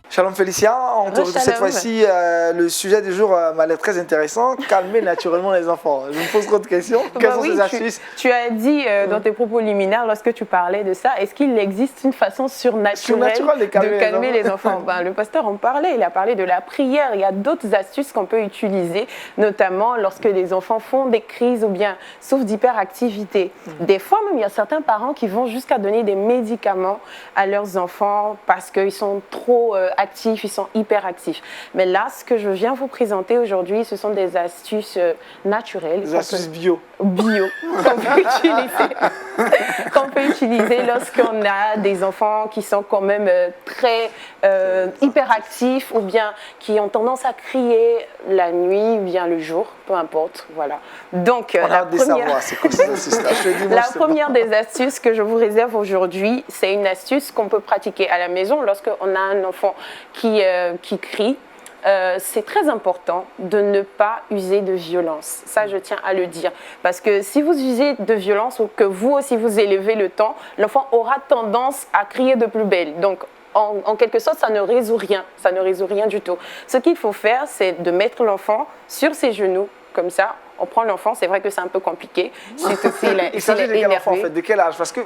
Shalom Félicia, on te retrouve cette Shalom. fois-ci. Le sujet du jour m'a l'air très intéressant. Calmer naturellement les enfants. Je me pose trop de questions. Quelles sont ces astuces? Tu as dit dans tes propos liminaires, lorsque tu parlais de ça, est-ce qu'il existe une façon surnaturelle Surnaturelle de calmer les les enfants? Ben, le pasteur en parlait, il a parlé de la prière. Il y a d'autres astuces qu'on peut utiliser, notamment lorsque les enfants font des crises ou bien souffrent d'hyperactivité. Des fois même, il y a certains parents qui vont jusqu'à donner des médicaments à leurs enfants parce qu'ils sont trop actifs, ils sont hyperactifs. Mais là, ce que je viens vous présenter aujourd'hui, ce sont des astuces naturelles. Des astuces bio. Bio qu'on peut utiliser lorsqu'on a des enfants qui sont quand même très hyperactifs ou bien qui ont tendance à crier la nuit ou bien le jour, peu importe. Voilà. Donc, On a hâte de savoir, c'est quoi ces astuces-là? Je te dis, moi, la je sais première des astuces que je vous réserve aujourd'hui, c'est une astuce qu'on peut pratiquer à la maison lorsqu'on a un enfant qui crie. C'est très important de ne pas user de violence. Ça, je tiens à le dire. Parce que si vous usez de violence ou que vous aussi vous élevez le ton, l'enfant aura tendance à crier de plus belle. Donc, en quelque sorte, ça ne résout rien. Ça ne résout rien du tout. Ce qu'il faut faire, c'est de mettre l'enfant sur ses genoux, comme ça. On prend l'enfant, c'est vrai que c'est un peu compliqué. Surtout s'il est Il s'agit de quel enfant en énervé. fait? De quel âge? Parce que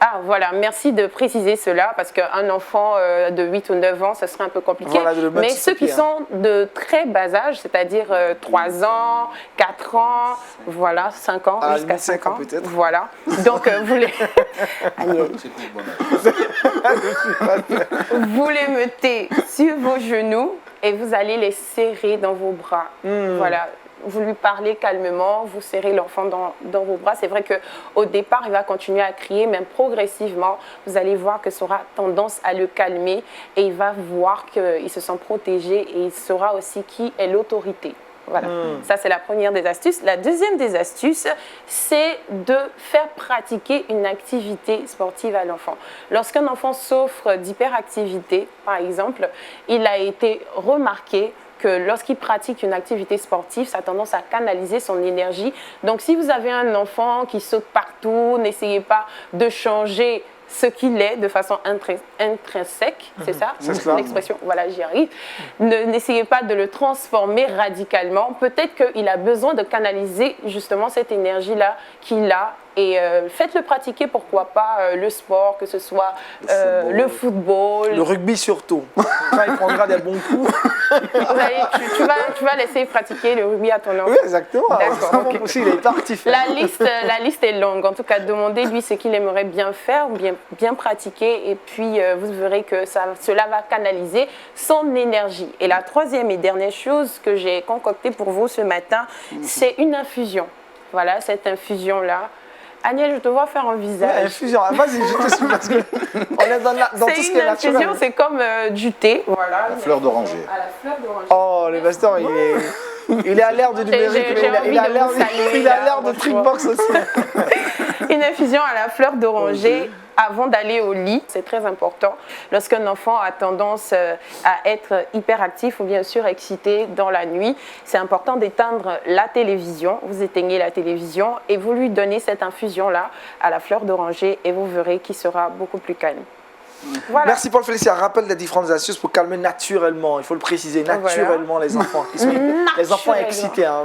Ah, voilà, merci de préciser cela, parce qu'un enfant de 8 ou 9 ans, ça serait un peu compliqué. Voilà, de le mettre mais sur ceux pied, qui sont de très bas âge, c'est-à-dire 3 ans, 4 ans, voilà, 5 ans, À la jusqu'à limite, 5 5 ans, ans. peut-être. Voilà. Donc, Agnès, vous les mettez sur vos genoux et vous allez les serrer dans vos bras. Voilà. Vous lui parlez calmement, vous serrez l'enfant dans vos bras. C'est vrai qu'au départ, il va continuer à crier, mais progressivement, vous allez voir que ça aura tendance à le calmer et il va voir qu'il se sent protégé et il saura aussi qui est l'autorité. Voilà, ça c'est la première des astuces. La deuxième des astuces, c'est de faire pratiquer une activité sportive à l'enfant. Lorsqu'un enfant souffre d'hyperactivité, par exemple, il a été remarqué que lorsqu'il pratique une activité sportive, ça a tendance à canaliser son énergie. Donc, si vous avez un enfant qui saute partout, n'essayez pas de changer ce qu'il est de façon intrinsèque, c'est ça l'expression? Voilà, j'y arrive. N'essayez pas de le transformer radicalement. Peut-être qu'il a besoin de canaliser justement cette énergie-là qu'il a et faites-le pratiquer, pourquoi pas, le sport, que ce soit le football. Le rugby surtout. Quand il prendra des bons coups. Tu vas laisser pratiquer le rugby à ton enfant. Oui, exactement. D'accord, ok. Aussi, il est parti faire. La liste est longue. En tout cas, demandez-lui ce qu'il aimerait bien faire, bien pratiquer, et puis vous verrez que cela va canaliser son énergie. Et la troisième et dernière chose que j'ai concoctée pour vous ce matin, c'est une infusion. Voilà, cette infusion-là. Agnès, je te vois faire un visage. Ouais, infusion. Ah, vas-y, je te suis parce qu'on est dans tout ce qui est naturel. C'est une infusion, c'est comme du thé. Voilà. La fleur d'oranger. À la fleur d'oranger. Oh, le pasteur, il est à l'ère du numérique, mais il a l'air de Trickbox aussi. Une infusion à la fleur d'oranger avant d'aller au lit, c'est très important. Lorsqu'un enfant a tendance à être hyperactif ou bien surexcité dans la nuit, c'est important d'éteindre la télévision. Vous éteignez la télévision et vous lui donnez cette infusion-là à la fleur d'oranger et vous verrez qu'il sera beaucoup plus calme. Voilà. Merci Paul Félicia. Rappelle des différentes astuces pour calmer naturellement. Il faut le préciser, naturellement les enfants. Les enfants excités. Hein.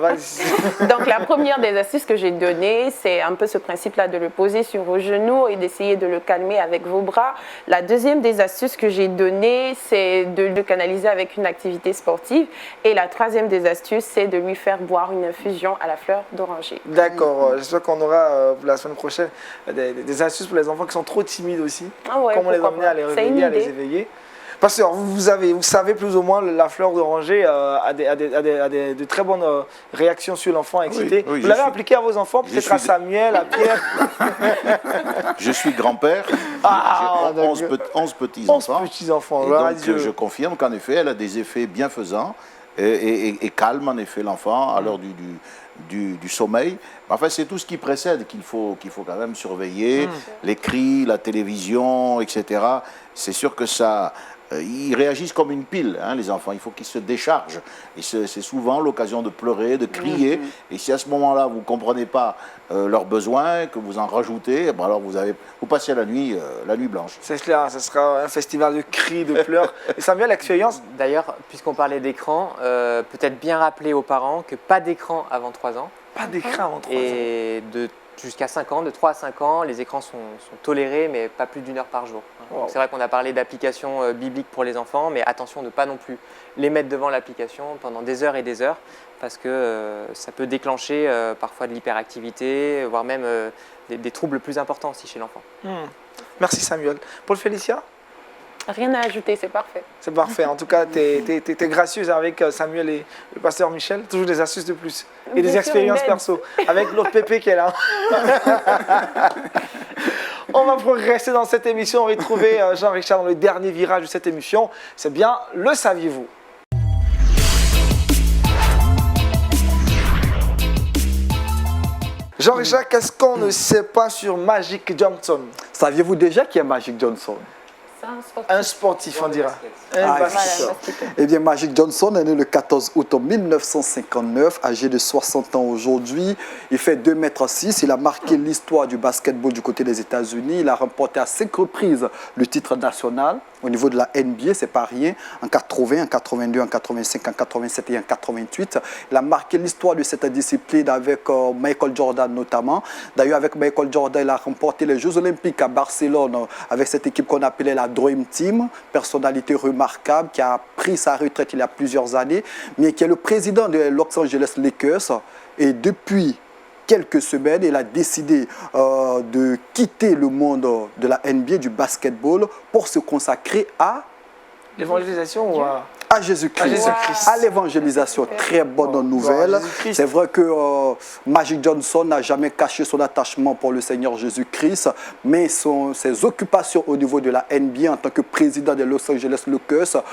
Donc la première des astuces que j'ai données, c'est un peu ce principe-là de le poser sur vos genoux et d'essayer de le calmer avec vos bras. La deuxième des astuces que j'ai données, c'est de le canaliser avec une activité sportive. Et la troisième des astuces, c'est de lui faire boire une infusion à la fleur d'oranger. D'accord. J'espère qu'on aura la semaine prochaine des astuces pour les enfants qui sont trop timides aussi. Ah ouais, comment les emmener à les réveiller, à les éveiller. Pasteur, vous savez plus ou moins la fleur d'oranger a de très bonnes réactions sur l'enfant excité. Oui, vous l'avez appliqué à vos enfants, peut-être à Samuel, à Pierre. Je suis grand-père, j'ai 11 petits-enfants. 11 petits-enfants, donc je confirme qu'en effet, elle a des effets bienfaisants et calme en effet l'enfant à l'heure du sommeil. Enfin, c'est tout ce qui précède qu'il faut quand même surveiller, les cris, la télévision, etc. C'est sûr que ça... Ils réagissent comme une pile, hein, les enfants. Il faut qu'ils se déchargent. Et c'est souvent l'occasion de pleurer, de crier. Et si à ce moment-là, vous ne comprenez pas leurs besoins, que vous en rajoutez, ben alors vous passez la nuit blanche. C'est clair, ce sera un festival de cris, de pleurs. Et Samuel, l'expérience. D'ailleurs, puisqu'on parlait d'écran, peut-être bien rappeler aux parents que pas d'écran avant 3 ans. Pas d'écran avant 3 ans. Et jusqu'à 5 ans, de 3 à 5 ans, les écrans sont tolérés, mais pas plus d'1 heure par jour. Wow. C'est vrai qu'on a parlé d'applications bibliques pour les enfants, mais attention de ne pas non plus les mettre devant l'application pendant des heures et des heures, parce que ça peut déclencher parfois de l'hyperactivité, voire même des troubles plus importants aussi chez l'enfant. Merci Samuel. Paul Félicia? Rien à ajouter, c'est parfait. C'est parfait. En tout cas, tu es gracieuse avec Samuel et le pasteur Michel. Toujours des astuces de plus. Et des expériences perso. Avec l'autre pépé qui est là. On va progresser dans cette émission. On va retrouver Jean-Richard dans le dernier virage de cette émission. C'est bien Le Saviez-vous? Jean-Richard, qu'est-ce qu'on ne sait pas sur Magic Johnson? Saviez-vous déjà qui est Magic Johnson? Un sportif, on dira. Eh bien, Magic Johnson est né le 14 août 1959, âgé de 60 ans aujourd'hui. Il fait 2,6 m. Il a marqué l'histoire du basketball du côté des États-Unis. Il a remporté à 5 reprises le titre national au niveau de la NBA, c'est pas rien. En 80, en 82, en 85, en 87 et en 88. Il a marqué l'histoire de cette discipline avec Michael Jordan notamment. D'ailleurs, avec Michael Jordan, il a remporté les Jeux Olympiques à Barcelone avec cette équipe qu'on appelait la Dream Team. Personnalité remarquable qui a pris sa retraite il y a plusieurs années, mais qui est le président de Los Angeles Lakers. Et depuis quelques semaines, il a décidé de quitter le monde de la NBA, du basketball, pour se consacrer à l'évangélisation ou à Jésus-Christ, à l'évangélisation. Très bonne nouvelle. C'est vrai que Magic Johnson n'a jamais caché son attachement pour le Seigneur Jésus-Christ, mais ses occupations au niveau de la NBA en tant que président de Los Angeles Lakers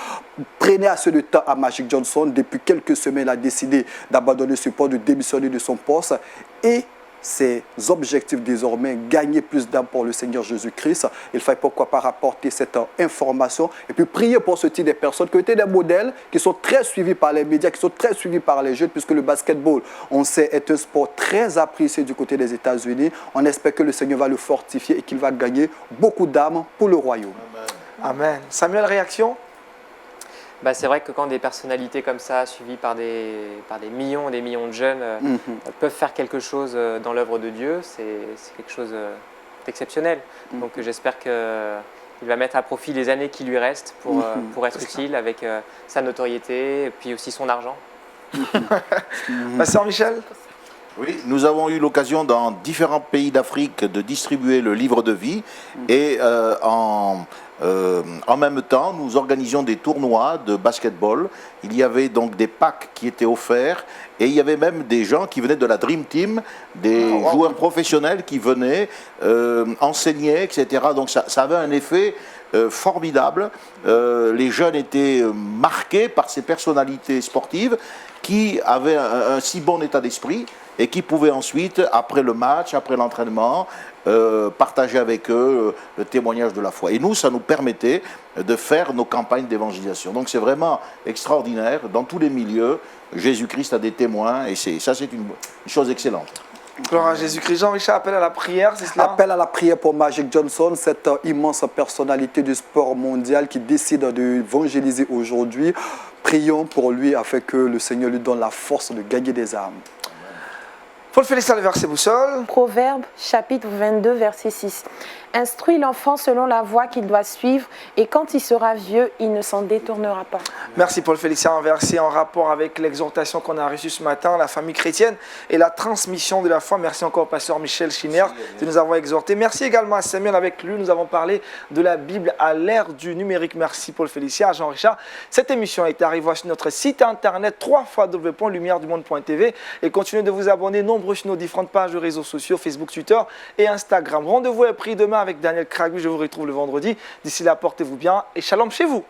prenaient assez de temps à Magic Johnson. Depuis quelques semaines, il a décidé d'abandonner ce poste, de démissionner de son poste et ses objectifs désormais, gagner plus d'âmes pour le Seigneur Jésus-Christ. Il fallait pourquoi pas rapporter cette information et puis prier pour ce type de personnes qui ont été des modèles, qui sont très suivis par les médias, qui sont très suivis par les jeunes, puisque le basketball, on sait, est un sport très apprécié du côté des États-Unis. On espère que le Seigneur va le fortifier et qu'il va gagner beaucoup d'âmes pour le royaume. Amen. Samuel, réaction? Bah, c'est vrai que quand des personnalités comme ça, suivies par des millions et des millions de jeunes, peuvent faire quelque chose dans l'œuvre de Dieu, c'est quelque chose d'exceptionnel. Donc j'espère qu'il va mettre à profit les années qui lui restent pour être utile avec sa notoriété et puis aussi son argent. Pasteur Michel? Oui, nous avons eu l'occasion dans différents pays d'Afrique de distribuer le livre de vie et en même temps, nous organisions des tournois de basketball. Il y avait donc des packs qui étaient offerts et il y avait même des gens qui venaient de la Dream Team, des joueurs professionnels qui venaient enseigner, etc. Donc ça avait un effet formidable. Les jeunes étaient marqués par ces personnalités sportives qui avaient un si bon état d'esprit et qui pouvaient ensuite, après le match, après l'entraînement, partager avec eux le témoignage de la foi. Et nous, ça nous permettait de faire nos campagnes d'évangélisation. Donc c'est vraiment extraordinaire. Dans tous les milieux, Jésus-Christ a des témoins et ça, c'est une chose excellente. Gloire à Jésus-Christ. Jean-Richard, appelle à la prière, c'est cela? Appel à la prière pour Magic Johnson, cette immense personnalité du sport mondial qui décide d'évangéliser aujourd'hui. Prions pour lui afin que le Seigneur lui donne la force de gagner des âmes. Paul Félicien, le verset boussole. Proverbe, chapitre 22, verset 6. Instruis l'enfant selon la voie qu'il doit suivre, et quand il sera vieux, il ne s'en détournera pas. Merci Paul Félicien, un verset en rapport avec l'exhortation qu'on a reçue ce matin, la famille chrétienne et la transmission de la foi. Merci encore au pasteur Michel Schinner de nous avoir exhortés. Merci également à Samuel, avec lui nous avons parlé de la Bible à l'ère du numérique. Merci Paul Félicien, Jean-Richard. Cette émission est arrivée sur notre site internet www.lumieredumonde.tv et continuez de vous abonner nombreux sur nos différentes pages de réseaux sociaux, Facebook, Twitter et Instagram. Rendez-vous est pris demain avec Daniel Kragui. Je vous retrouve le vendredi. D'ici là, portez-vous bien et shalom chez vous.